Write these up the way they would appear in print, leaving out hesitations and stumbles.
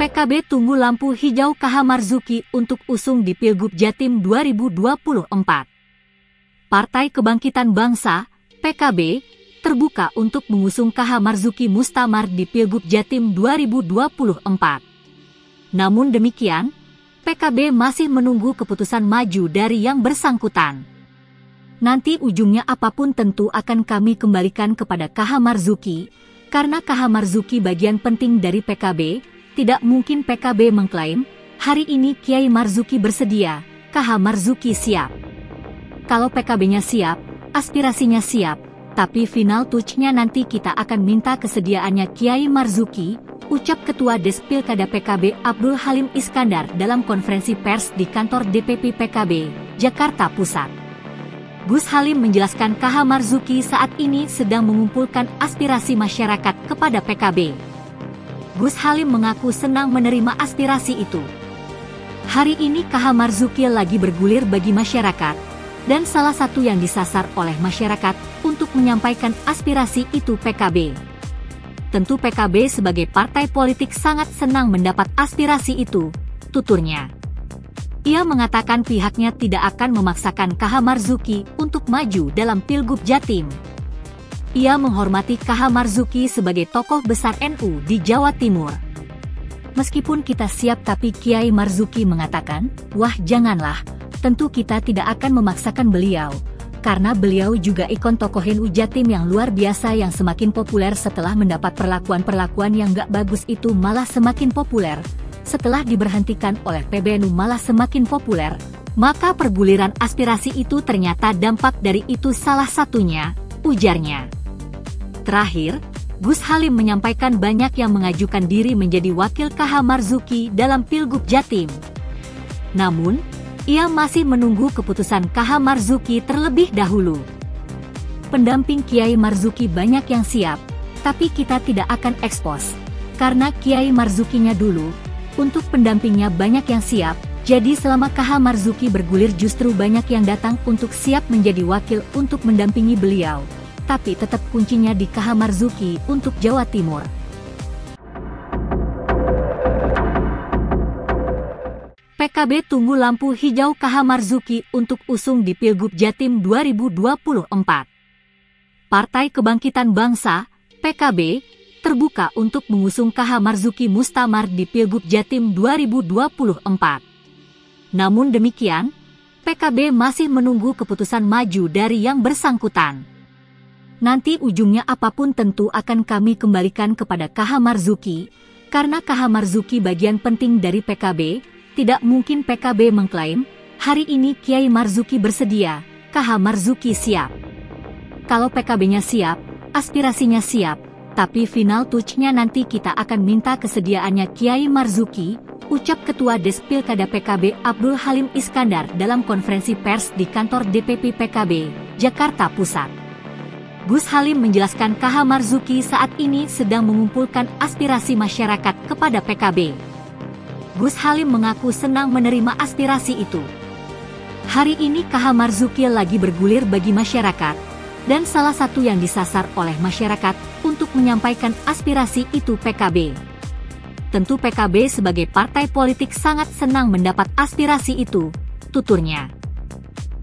PKB tunggu lampu hijau KH Marzuki untuk usung di Pilgub Jatim 2024. Partai Kebangkitan Bangsa, PKB, terbuka untuk mengusung KH Marzuki Mustamar di Pilgub Jatim 2024. Namun demikian, PKB masih menunggu keputusan maju dari yang bersangkutan. Nanti ujungnya apapun tentu akan kami kembalikan kepada KH Marzuki, karena KH Marzuki bagian penting dari PKB. Tidak mungkin PKB mengklaim, hari ini Kiai Marzuki bersedia, KH Marzuki siap. Kalau PKB-nya siap, aspirasinya siap, tapi final touch-nya nanti kita akan minta kesediaannya Kiai Marzuki, ucap Ketua Des Pilkada PKB Abdul Halim Iskandar dalam konferensi pers di kantor DPP PKB, Jakarta Pusat. Gus Halim menjelaskan KH Marzuki saat ini sedang mengumpulkan aspirasi masyarakat kepada PKB. Gus Halim mengaku senang menerima aspirasi itu. Hari ini KH Marzuki lagi bergulir bagi masyarakat, dan salah satu yang disasar oleh masyarakat untuk menyampaikan aspirasi itu PKB. Tentu PKB sebagai partai politik sangat senang mendapat aspirasi itu, tuturnya. Ia mengatakan pihaknya tidak akan memaksakan KH Marzuki untuk maju dalam Pilgub Jatim. Ia menghormati KH Marzuki sebagai tokoh besar NU di Jawa Timur. Meskipun kita siap tapi Kiai Marzuki mengatakan, wah janganlah, tentu kita tidak akan memaksakan beliau, karena beliau juga ikon tokoh NU Jatim yang luar biasa yang semakin populer setelah mendapat perlakuan-perlakuan yang gak bagus itu malah semakin populer, setelah diberhentikan oleh PBNU malah semakin populer, maka perguliran aspirasi itu ternyata dampak dari itu salah satunya, ujarnya. Terakhir, Gus Halim menyampaikan banyak yang mengajukan diri menjadi wakil KH Marzuki dalam Pilgub Jatim. Namun, ia masih menunggu keputusan KH Marzuki terlebih dahulu. Pendamping Kiai Marzuki banyak yang siap, tapi kita tidak akan ekspos, karena Kiai Marzukinya dulu, untuk pendampingnya banyak yang siap, jadi selama KH Marzuki bergulir justru banyak yang datang untuk siap menjadi wakil untuk mendampingi beliau. Tapi tetap kuncinya di KH Marzuki untuk Jawa Timur. PKB tunggu lampu hijau KH Marzuki untuk usung di Pilgub Jatim 2024. Partai Kebangkitan Bangsa, PKB, terbuka untuk mengusung KH Marzuki Mustamar di Pilgub Jatim 2024. Namun demikian, PKB masih menunggu keputusan maju dari yang bersangkutan. Nanti ujungnya apapun tentu akan kami kembalikan kepada KH Marzuki, karena KH Marzuki bagian penting dari PKB, tidak mungkin PKB mengklaim, hari ini Kiai Marzuki bersedia, KH Marzuki siap. Kalau PKB-nya siap, aspirasinya siap, tapi final touch-nya nanti kita akan minta kesediaannya Kiai Marzuki, ucap Ketua Des Pilkada PKB Abdul Halim Iskandar dalam konferensi pers di kantor DPP PKB, Jakarta Pusat. Gus Halim menjelaskan KH Marzuki saat ini sedang mengumpulkan aspirasi masyarakat kepada PKB. Gus Halim mengaku senang menerima aspirasi itu. Hari ini KH Marzuki lagi bergulir bagi masyarakat, dan salah satu yang disasar oleh masyarakat untuk menyampaikan aspirasi itu PKB. Tentu PKB sebagai partai politik sangat senang mendapat aspirasi itu, tuturnya.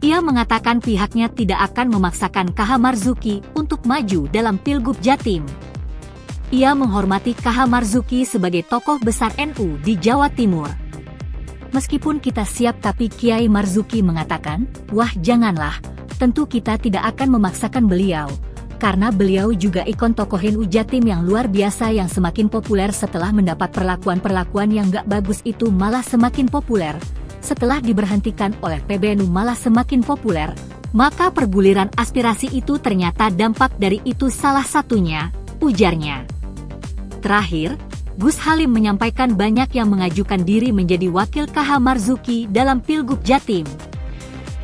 Ia mengatakan pihaknya tidak akan memaksakan KH Marzuki untuk maju dalam Pilgub Jatim. Ia menghormati KH Marzuki sebagai tokoh besar NU di Jawa Timur. Meskipun kita siap tapi Kiai Marzuki mengatakan, wah janganlah, tentu kita tidak akan memaksakan beliau, karena beliau juga ikon tokoh NU Jatim yang luar biasa yang semakin populer setelah mendapat perlakuan-perlakuan yang gak bagus itu malah semakin populer, setelah diberhentikan oleh PBNU malah semakin populer, maka perguliran aspirasi itu ternyata dampak dari itu salah satunya, ujarnya. Terakhir, Gus Halim menyampaikan banyak yang mengajukan diri menjadi wakil KH Marzuki dalam Pilgub Jatim.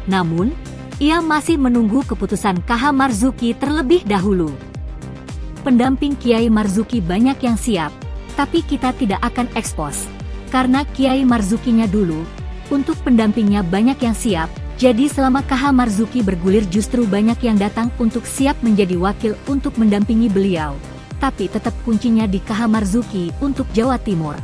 Namun, ia masih menunggu keputusan KH Marzuki terlebih dahulu. Pendamping Kiai Marzuki banyak yang siap, tapi kita tidak akan ekspos, karena Kiai Marzukinya dulu, untuk pendampingnya banyak yang siap, jadi selama KH Marzuki bergulir justru banyak yang datang untuk siap menjadi wakil untuk mendampingi beliau. Tapi tetap kuncinya di KH Marzuki untuk Jawa Timur.